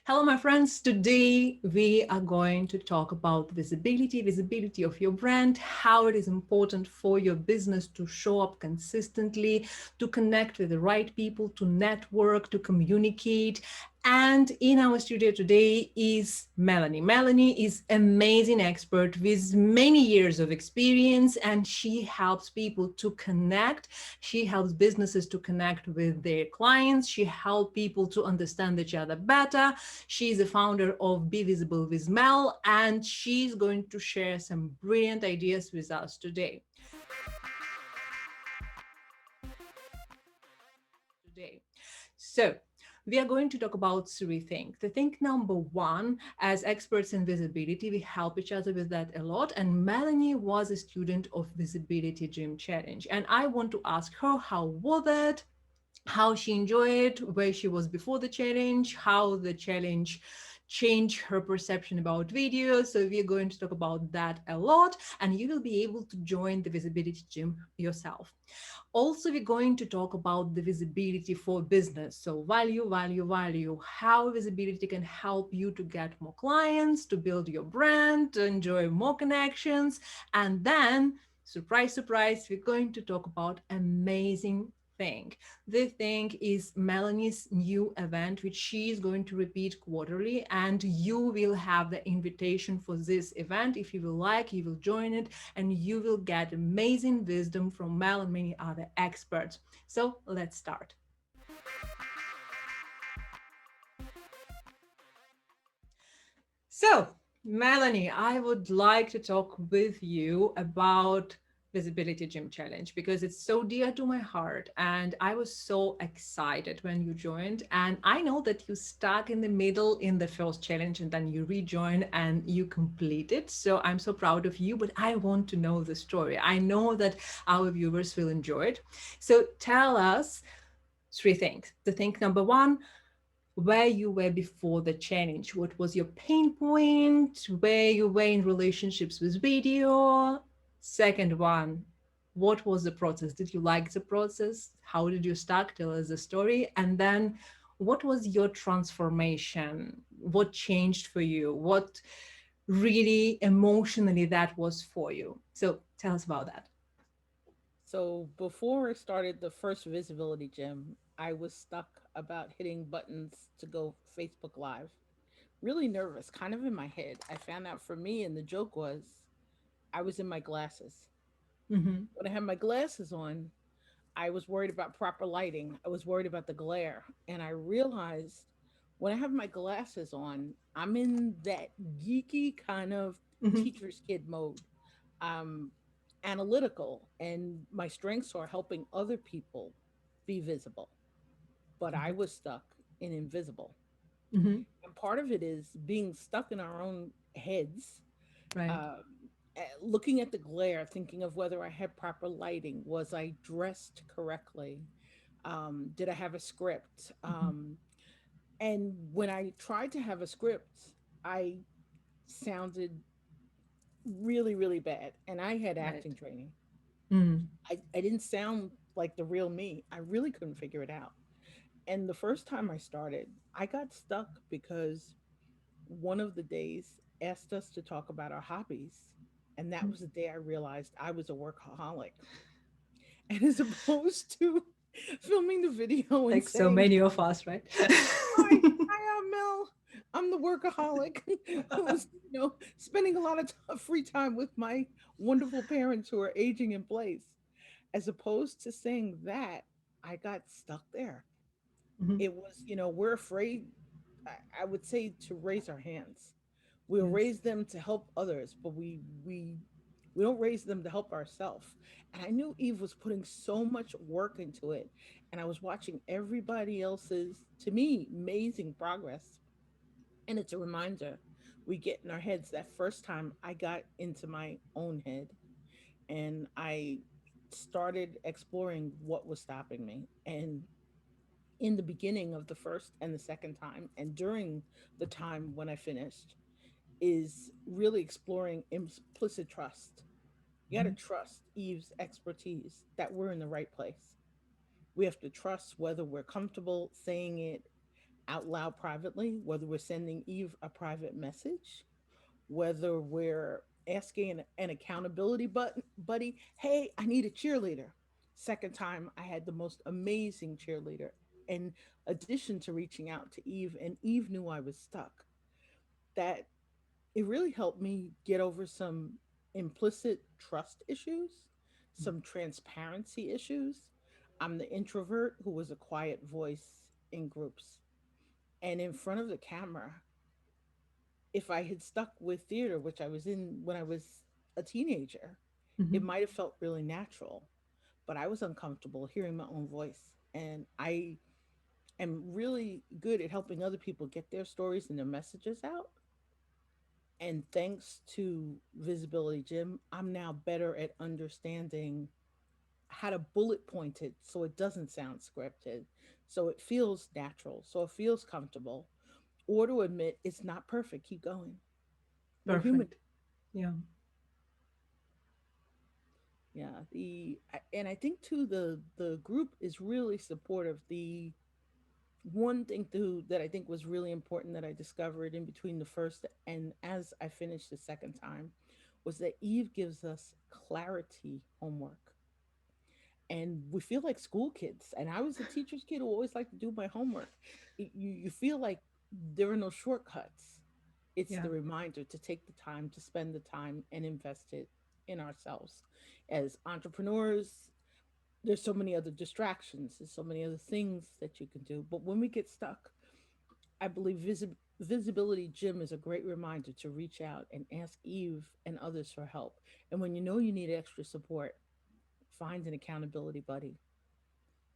Hello, my friends. Today we are going to talk about visibility of your brand, how it is important for your business to show up consistently, to connect with the right people, to network, to communicate. And in our studio today is Melanie. Melanie is amazing expert with many years of experience, and she helps people to connect. She helps businesses to connect with their clients. She helps people to understand each other better. She's the founder of Be Visible with Mel, and she's going to share some brilliant ideas with us today. So, we are going to talk about three things. The thing number one, as experts in visibility, we help each other with that a lot. And Melanie was a student of Visibility Gym Challenge. And I want to ask her, how was it? How she enjoyed it, where she was before the challenge, how the challenge changed her perception about videos. So we're going to talk about that a lot, and you will be able to join the visibility gym yourself. Also, we're going to talk about the visibility for business. So value, how visibility can help you to get more clients, to build your brand, to enjoy more connections. And then, surprise, surprise, we're going to talk about amazing thing. The thing is Melanie's new event, which she is going to repeat quarterly, and you will have the invitation for this event. If you will like, you will join it, and you will get amazing wisdom from Mel and many other experts. So let's start. So, Melanie, I would like to talk with you about Visibility Gym Challenge because it's so dear to my heart. And I was so excited when you joined. And I know that you stuck in the middle in the first challenge and then you rejoined and you complete it. So I'm so proud of you, but I want to know the story. I know that our viewers will enjoy it. So tell us three things. The thing number one, where you were before the challenge. What was your pain point? Where you were in relationships with video? Second one, what was the process? Did you like the process? How did you start? Tell us the story. And then what was your transformation? What changed for you? What really emotionally that was for you? So tell us about that. So before I started the first visibility gym, I was stuck about hitting buttons to go Facebook Live. Really nervous, kind of in my head. I found out for me, and the joke was I was in my glasses. Mm-hmm. When I had my glasses on, I was worried about proper lighting. I was worried about the glare. And I realized when I have my glasses on, I'm in that geeky kind of Mm-hmm. teacher's kid mode. I'm analytical, and my strengths are helping other people be visible. But I was stuck in invisible. Mm-hmm. And part of it is being stuck in our own heads, Right. uh, looking at the glare, thinking of whether I had proper lighting. Was I dressed correctly? Did I have a script? Mm-hmm. And when I tried to have a script, I sounded really, really bad. And I had Right. acting training. Mm-hmm. I didn't sound like the real me. I really couldn't figure it out. And the first time I started, I got stuck because one of the days asked us to talk about our hobbies. And that was the day I realized I was a workaholic. And as opposed to filming the video and Like so saying, many of us, right? I'm Mel. I'm the workaholic who's, spending a lot of free time with my wonderful parents who are aging in place. As opposed to saying that, I got stuck there. Mhm. It was, we're afraid, I would say, to raise our hands. We'll Yes. raise them to help others, but we don't raise them to help ourselves. And I knew Eve was putting so much work into it, and I was watching everybody else's, to me, amazing progress. And it's a reminder, we get in our heads. That first time I got into my own head, and I started exploring what was stopping me. And in the beginning of the first and the second time, and during the time when I finished, is really exploring implicit trust. You got to Mhm. trust Eve's expertise that we're in the right place. We have to trust whether we're comfortable saying it out loud privately, whether we're sending Eve a private message, whether we're asking an accountability buddy, hey, I need a cheerleader. Second time, I had the most amazing cheerleader. In addition to reaching out to Eve, and Eve knew I was stuck, that it really helped me get over some implicit trust issues, some transparency issues. I'm the introvert who was a quiet voice in groups. And in front of the camera, if I had stuck with theater, which I was in when I was a teenager, it Mhm. might have felt really natural, but I was uncomfortable hearing my own voice. And I am really good at helping other people get their stories and their messages out. And thanks to Visibility Jim, I'm now better at understanding how to bullet point it so it doesn't sound scripted, so it feels natural, so it feels comfortable, or to admit it's not perfect, keep going. We're human. Perfect. Yeah. Yeah, and I think too the group is really supportive. The one thing too that I think was really important that I discovered in between the first and as I finished the second time was that Eve gives us clarity homework. And we feel like school kids. And I was a teacher's kid who always liked to do my homework. You feel like there are no shortcuts. It's Yeah. the reminder to take the time, to spend the time, and invest it in ourselves. As entrepreneurs, there's so many other distractions, there's so many other things that you can do. But when we get stuck, I believe Visibility Gym is a great reminder to reach out and ask Eve and others for help. And when you know you need extra support, find an accountability buddy.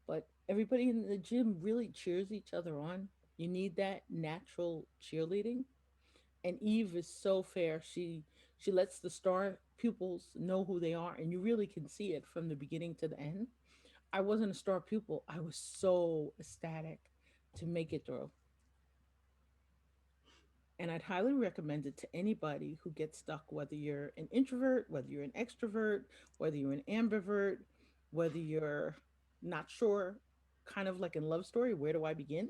But everybody in the gym really cheers each other on. You need that natural cheerleading. And Eve is so fair. She lets the star pupils know who they are, and you really can see it from the beginning to the end. I wasn't a star pupil. I was so ecstatic to make it through. And I'd highly recommend it to anybody who gets stuck, whether you're an introvert, whether you're an extrovert, whether you're an ambivert, whether you're not sure, kind of like in Love Story, where do I begin?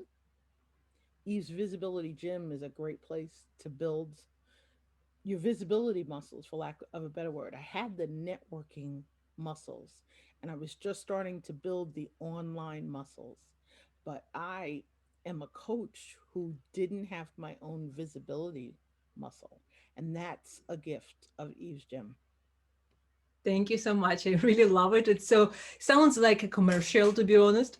Eve's Visibility Gym is a great place to build your visibility muscles, for lack of a better word. I had the networking muscles, and I was just starting to build the online muscles. But I am a coach who didn't have my own visibility muscle, and that's a gift of Eve's Gym. Thank you so much. I really love it. It so sounds like a commercial, to be honest.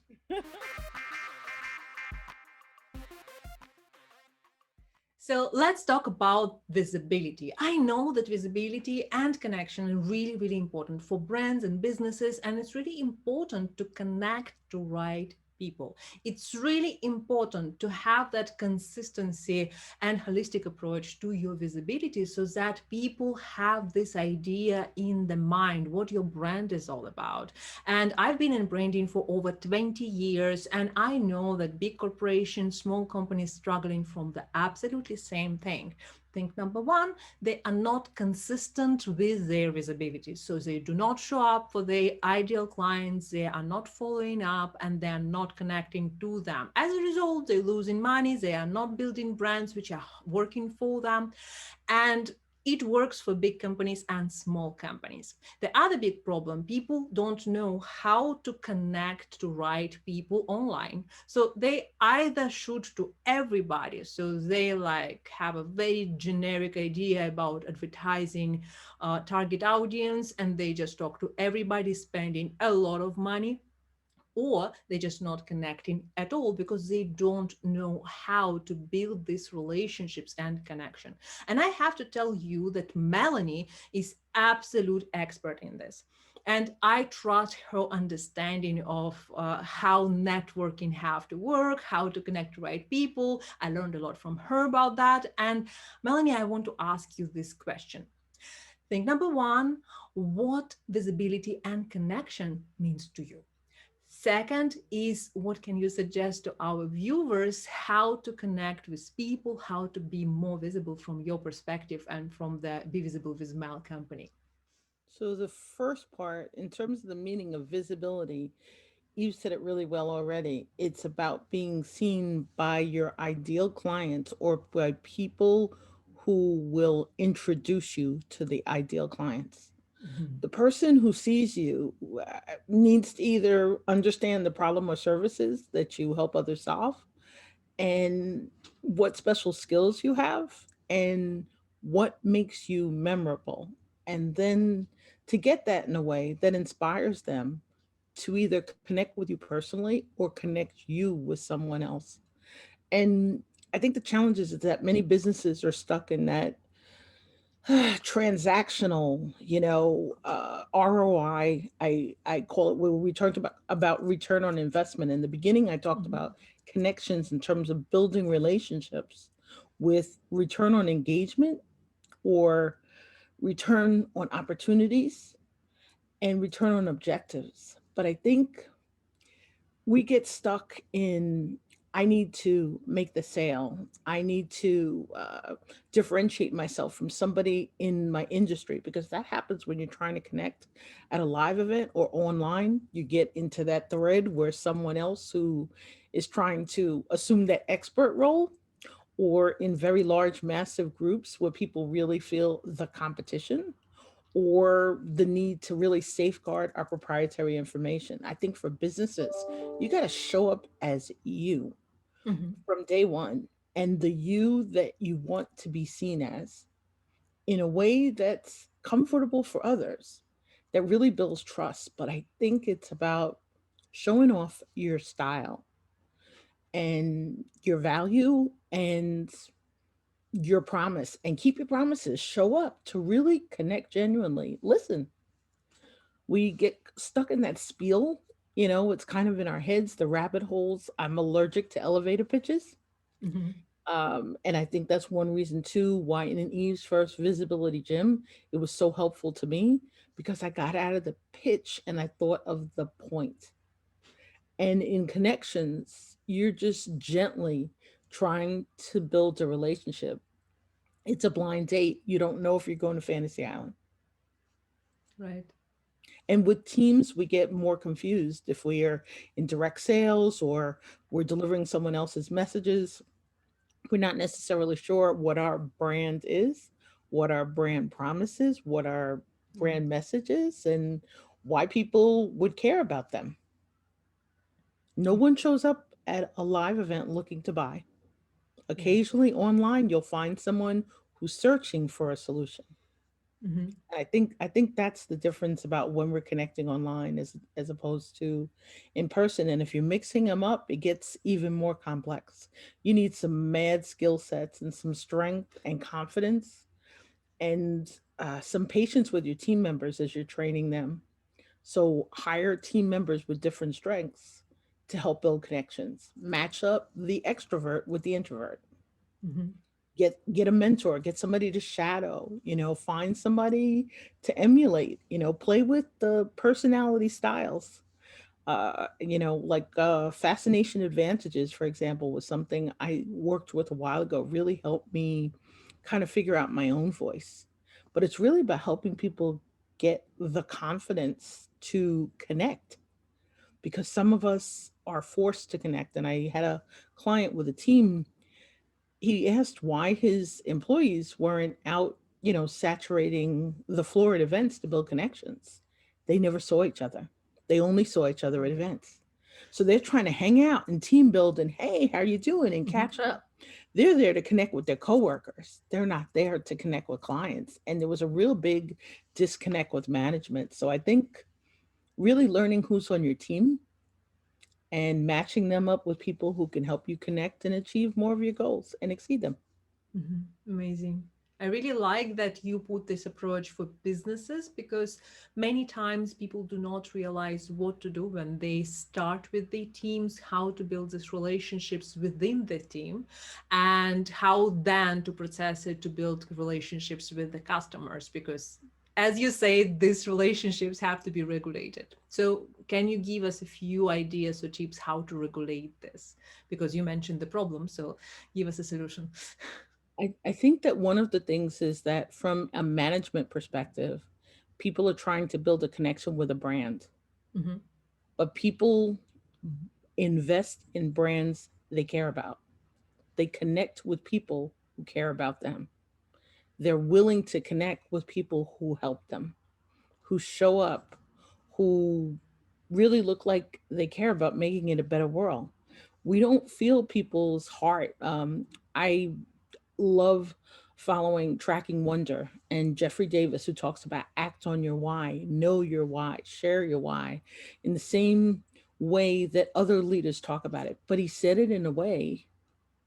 So let's talk about visibility. I know that visibility and connection are really, really important for brands and businesses, and it's really important to connect to right people. It's really important to have that consistency and holistic approach to your visibility so that people have this idea in the mind what your brand is all about. And I've been in branding for over 20 years, and I know that big corporations, small companies struggling from the absolutely same thing. Think number one, they are not consistent with their visibility. So they do not show up for their ideal clients, they are not following up, and they are not connecting to them. As a result, they're losing money, they are not building brands which are working for them. And it works for big companies and small companies. The other big problem, people don't know how to connect to right people online. So they either shoot to everybody. So they like have a very generic idea about advertising target audience, and they just talk to everybody spending a lot of money, or they're just not connecting at all because they don't know how to build these relationships and connection. And I have to tell you that Melanie is absolute expert in this, and I trust her understanding of how networking have to work, how to connect to right people. I learned a lot from her about that. And Melanie, I want to ask you this question. Think number one, what visibility and connection means to you? Second is, what can you suggest to our viewers how to connect with people, how to be more visible from your perspective and from the Be Visible with Mel company? So, the first part, in terms of the meaning of visibility, You said it really well already. It's about being seen by your ideal clients or by people who will introduce you to the ideal clients. Mhm. The person who sees you needs to either understand the problem or services that you help others solve, and what special skills you have, and what makes you memorable. And then to get that in a way that inspires them to either connect with you personally or connect you with someone else. And I think the challenge is that many businesses are stuck in that transactional, ROI. I call it, when we talked about return on investment. In the beginning, I talked Mhm. about connections in terms of building relationships with return on engagement or return on opportunities and return on objectives. But I think we get stuck in, I need to make the sale. I need to differentiate myself from somebody in my industry, because that happens when you're trying to connect at a live event or online. You get into that thread where someone else who is trying to assume that expert role, or in very large, massive groups where people really feel the competition or the need to really safeguard our proprietary information. I think for businesses, you got to show up as you Mhm. from day one, and the you that you want to be seen as, in a way that's comfortable for others, that really builds trust. But I think it's about showing off your style and your value and your promise, and keep your promises. Show up to really connect genuinely. Listen, we get stuck in that spiel. It's kind of in our heads, the rabbit holes. I'm allergic to elevator pitches. Mhm. And I think that's one reason too why in an Eve's first visibility gym, it was so helpful to me, because I got out of the pitch and I thought of the point. And in connections, you're just gently trying to build a relationship. It's a blind date. You don't know if you're going to Fantasy Island. Right. And with teams, we get more confused if we are in direct sales or we're delivering someone else's messages. We're not necessarily sure what our brand is, what our brand promises, what our Mm. brand message is, and why people would care about them. No one shows up at a live event looking to buy. Yeah. Occasionally online, you'll find someone who's searching for a solution. Mhm. I think that's the difference about when we're connecting online as opposed to in person. And if you're mixing them up, it gets even more complex. You need some mad skill sets and some strength and confidence, and some patience with your team members as you're training them. So hire team members with different strengths to help build connections. Match up the extrovert with the introvert. Mhm. Get a mentor, get somebody to shadow, find somebody to emulate, play with the personality styles. Like fascination advantages, for example, was something I worked with a while ago, really helped me kind of figure out my own voice. But it's really about helping people get the confidence to connect, because some of us are forced to connect. And I had a client with a team. He asked why his employees weren't out, saturating the floor at events to build connections. They never saw each other. They only saw each other at events. So they're trying to hang out and team build and, hey, how you doing, and Mhm. catch up. They're there to connect with their coworkers. They're not there to connect with clients. And there was a real big disconnect with management. So I think really learning who's on your team and matching them up with people who can help you connect and achieve more of your goals and exceed them. Mhm. Amazing. I really like that you put this approach for businesses, because many times people do not realize what to do when they start with the teams, how to build these relationships within the team, and how then to process it to build relationships with the customers. Because, as you say, these relationships have to be regulated. So, can you give us a few ideas or tips how to regulate this? Because you mentioned the problem, so give us a solution. I think that one of the things is that from a management perspective, people are trying to build a connection with a brand, Mhm. but people invest in brands they care about. They connect with people who care about them. They're willing to connect with people who help them, who show up, who really look like they care about making it a better world. We don't feel people's heart. I love following Tracking Wonder and Jeffrey Davis, who talks about act on your why, know your why, share your why, in the same way that other leaders talk about it. But he said it in a way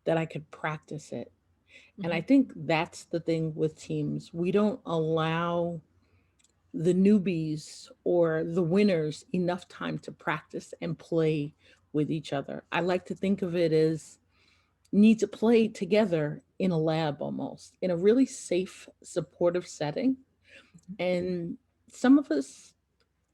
that I could practice it. And I Mhm. think that's the thing with teams. We don't allow the newbies or the winners enough time to practice and play with each other. I like to think of it as need to play together in a lab, almost in a really safe, supportive setting. And some of us,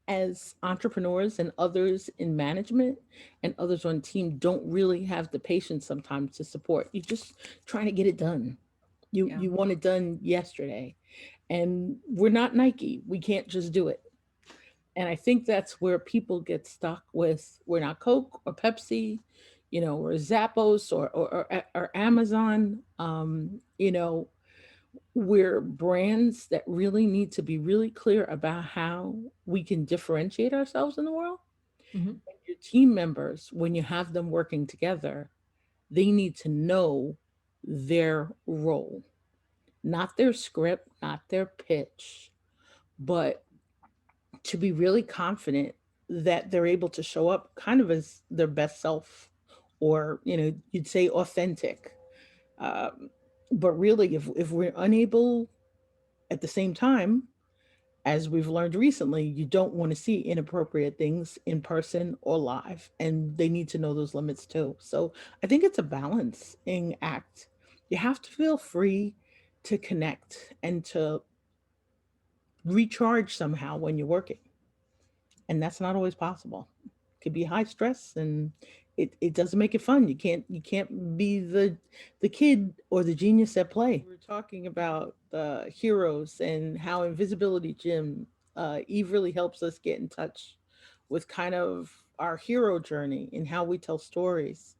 as entrepreneurs and others in management and others on team, don't really have the patience sometimes to support. You're just trying to get it done. Yeah. You want it done yesterday. And we're not Nike. We can't just do it. And I think that's where people get stuck with we're not Coke or Pepsi, or Zappos or Amazon. We're brands that really need to be really clear about how we can differentiate ourselves in the world. Mhm. Your team members, when you have them working together, they need to know their role, not their script, not their pitch, but to be really confident that they're able to show up kind of as their best self, or you'd say authentic. um, but really, if we're unable at the same time, as we've learned recently, you don't want to see inappropriate things in person or live, and they need to know those limits too. So I think it's a balancing act. You have to feel free to connect and to recharge somehow when you're working, and that's not always possible. It could be high stress, and it doesn't make it fun. You can't be the kid or the genius at play. We're talking about heroes and how Invisibility Gym, Eve really helps us get in touch with kind of our hero journey and how we tell stories.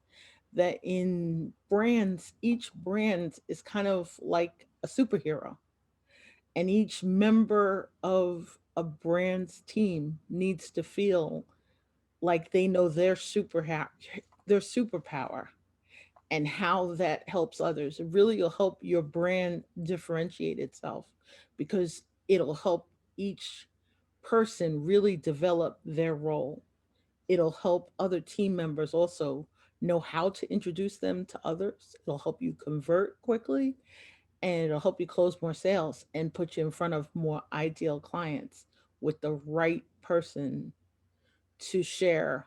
That in brands, each brand is kind of like a superhero, and each member of a brand's team needs to feel like they know their superpower, and how that helps others. It really will help your brand differentiate itself, because it'll help each person really develop their role. It'll help other team members also know how to introduce them to others. It'll help you convert quickly, and it'll help you close more sales and put you in front of more ideal clients with the right person to share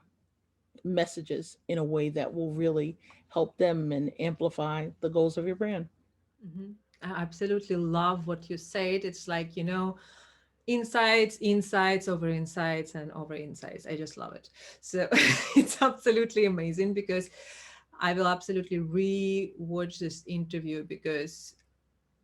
messages in a way that will really help them and amplify the goals of your brand. Mhm. I absolutely love what you said. It's like, insights, insights over insights and over insights. I just love it. So it's absolutely amazing because I will absolutely re-watch this interview because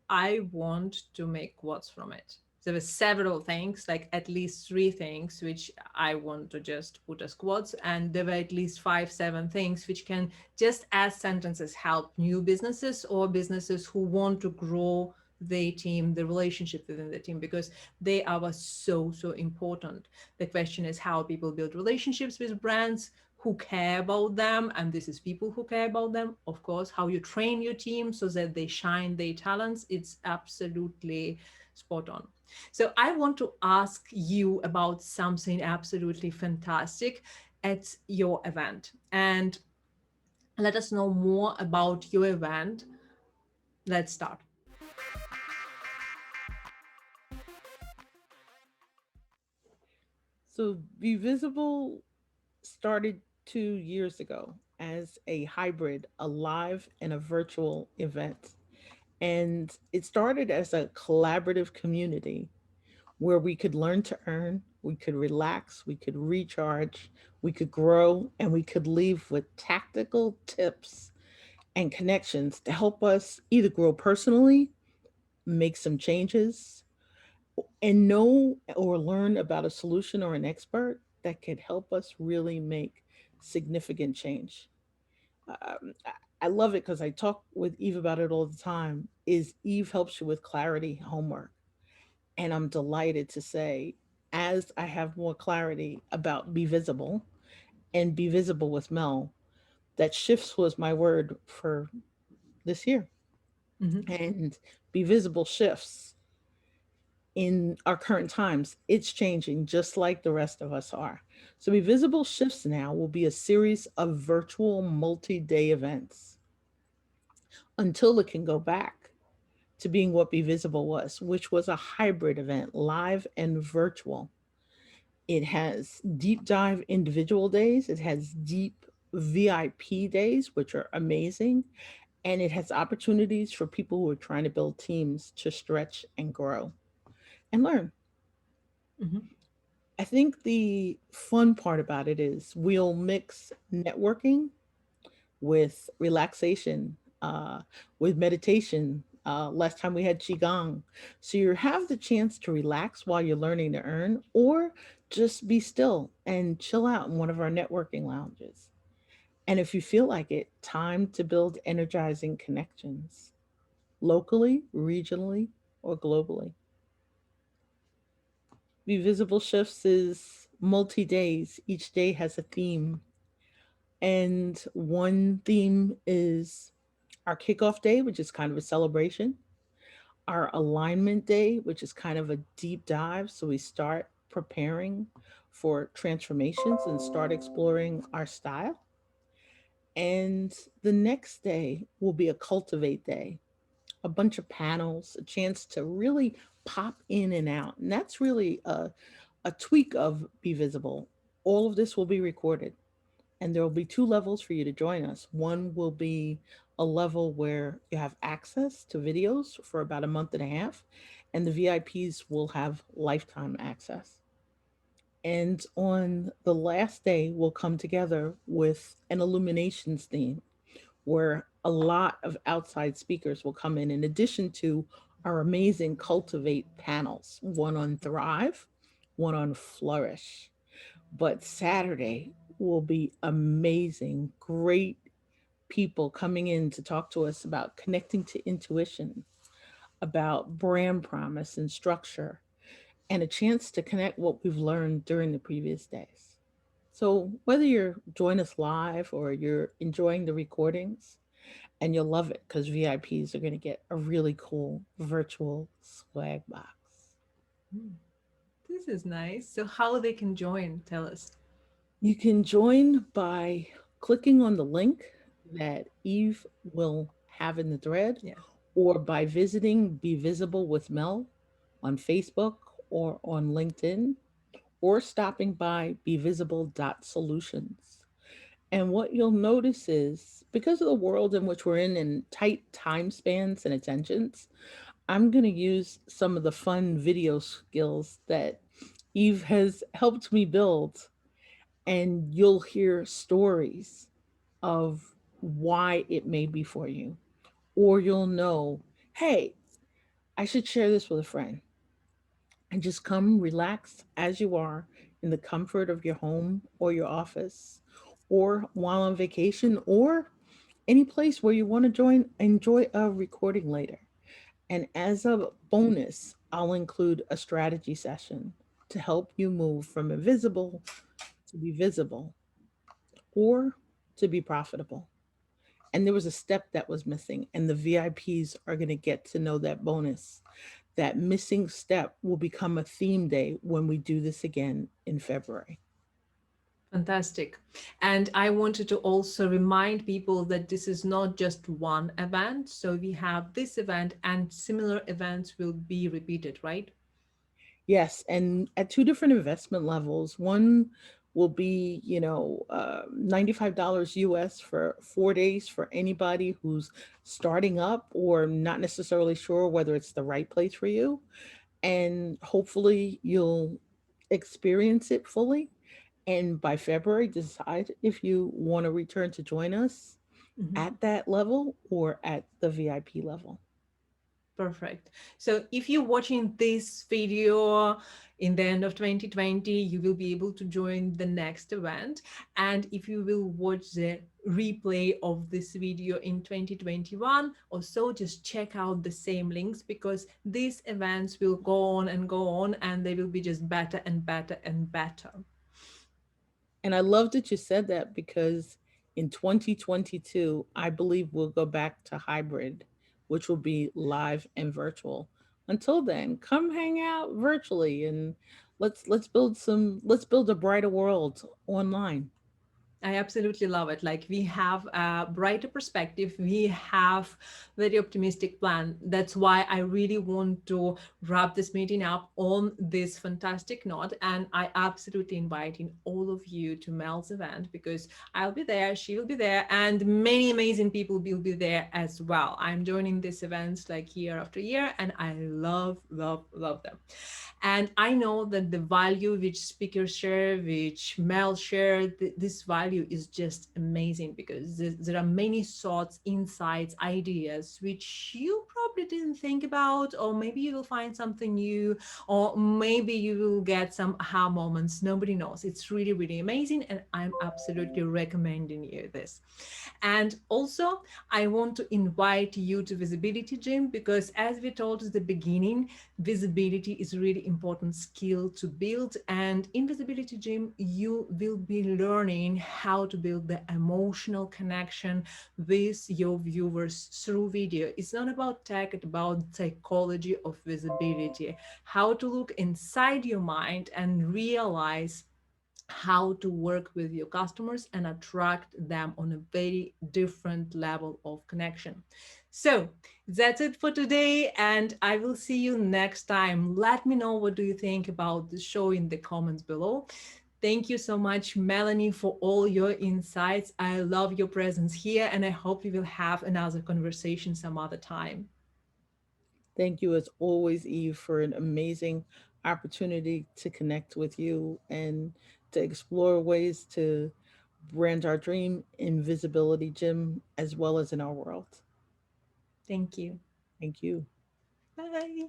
I want to make quotes from it. There were several things, like at least three things, which I want to just put as quotes, and there were at least five, seven things which can just as sentences help new businesses or businesses who want to grow their team, the relationship within the team, because they are so, so important. The question is how people build relationships with brands who care about them, and this is people who care about them. Of course, how you train your team so that they shine their talents, it's absolutely spot on. So I want to ask you about something absolutely fantastic at your event, and let us know more about your event. Let's start. So, Be Visible started 2 years ago as a hybrid, a live and a virtual event. And it started as a collaborative community where we could learn to earn, we could relax, we could recharge, we could grow, and we could leave with tactical tips and connections to help us either grow personally, make some changes, and know or learn about a solution or an expert that could help us really make significant change. I love it because I talk with Eve about it all the time. Is Eve helps you with clarity homework, and I'm delighted to say, as I have more clarity about Be Visible and Be Visible with Mel, that shifts was my word for this year. Hmm. And Be Visible shifts in our current times. It's changing just like the rest of us are. So, Be Visible shifts now will be a series of virtual multi day events until it can go back to being what Be Visible was, which was a hybrid event, live and virtual. It has deep dive individual days, it has deep VIP days, which are amazing, and it has opportunities for people who are trying to build teams to stretch and grow and learn. Hmm. I think the fun part about it is we'll mix networking with relaxation, with meditation. Last time we had Qigong. So you have the chance to relax while you're learning to earn, or just be still and chill out in one of our networking lounges. And if you feel like it, time to build energizing connections locally, regionally, or globally. Be Visible Shifts is multi days, each day has a theme. And one theme is our kickoff day, which is kind of a celebration, our alignment day, which is kind of a deep dive. So we start preparing for transformations and start exploring our style. And the next day will be a cultivate day, a bunch of panels, a chance to really pop in and out. And that's really a tweak of Be Visible. All of this will be recorded, and there will be two levels for you to join us. One will be a level where you have access to videos for about a month and a half, and the VIPs will have lifetime access. And on the last day, we'll come together with an illuminations theme where a lot of outside speakers will come in addition to our amazing Cultivate panels, one on Thrive, one on Flourish. But Saturday will be amazing, great people coming in to talk to us about connecting to intuition, about brand promise and structure, and a chance to connect what we've learned during the previous days. So, whether you're join us live or you're enjoying the recordings, and you'll love it because VIPs are going to get a really cool virtual swag box. This is nice. So, how they can join? Tell us. You can join by clicking on the link that Eve will have in the thread, Yeah. or by visiting Be Visible with Mel on Facebook or on LinkedIn, or stopping by bevisible.solutions. And what you'll notice is because of the world in which we're in and tight time spans and attentions, I'm going to use some of the fun video skills that Eve has helped me build, and you'll hear stories of why it may be for you. Or you'll know, hey, I should share this with a friend. And just come relax as you are in the comfort of your home or your office, or while on vacation, or any place where you want to enjoy a recording later. And as a bonus, I'll include a strategy session to help you move from invisible to be visible, or to be profitable. And there was a step that was missing, and the VIPs are going to get to know that bonus. That missing step will become a theme day when we do this again in February. Fantastic. And I wanted to also remind people that this is not just one event. So, we have this event, and similar events will be repeated, right? Yes, and at two different investment levels. One will be, $95 US for 4 days for anybody who's starting up or not necessarily sure whether it's the right place for you. And hopefully you'll experience it fully. And by February, decide if you want to return to join us Mhm. at that level or at the VIP level. Perfect. So if you're watching this video in the end of 2020, you will be able to join the next event. And if you will watch the replay of this video in 2021 or so, just check out the same links because these events will go on and they will be just better and better and better. And I love that you said that because in 2022, I believe we'll go back to hybrid, which will be live and virtual. Until then, come hang out virtually and let's build a brighter world online. I absolutely love it. Like we have a brighter perspective. We have very optimistic plan. That's why I really want to wrap this meeting up on this fantastic note. And I absolutely inviting all of you to Mel's event because I'll be there, she will be there, and many amazing people will be there as well. I'm joining these events like year after year, and I love, love, love them. And I know that the value which speakers share, which Mel shared, this value is just amazing because there are many thoughts, insights, ideas which you probably didn't think about, or maybe you will find something new, or maybe you will get some aha moments. Nobody knows. It's really, really amazing. And I'm absolutely recommending you this. And also, I want to invite you to Visibility Gym because, as we told at the beginning, visibility is a really important skill to build. And in Visibility Gym, you will be learning how to build the emotional connection with your viewers through video. It's not about tech, it's about psychology of visibility, how to look inside your mind and realize how to work with your customers and attract them on a very different level of connection. So that's it for today, and I will see you next time. Let me know what do you think about the show in the comments below. Thank you so much, Melanie, for all your insights. I love your presence here, and I hope we will have another conversation some other time. Thank you as always, Eve, for an amazing opportunity to connect with you and to explore ways to brand our dream in Visibility Gym as well as in our world. Thank you. Thank you. Bye.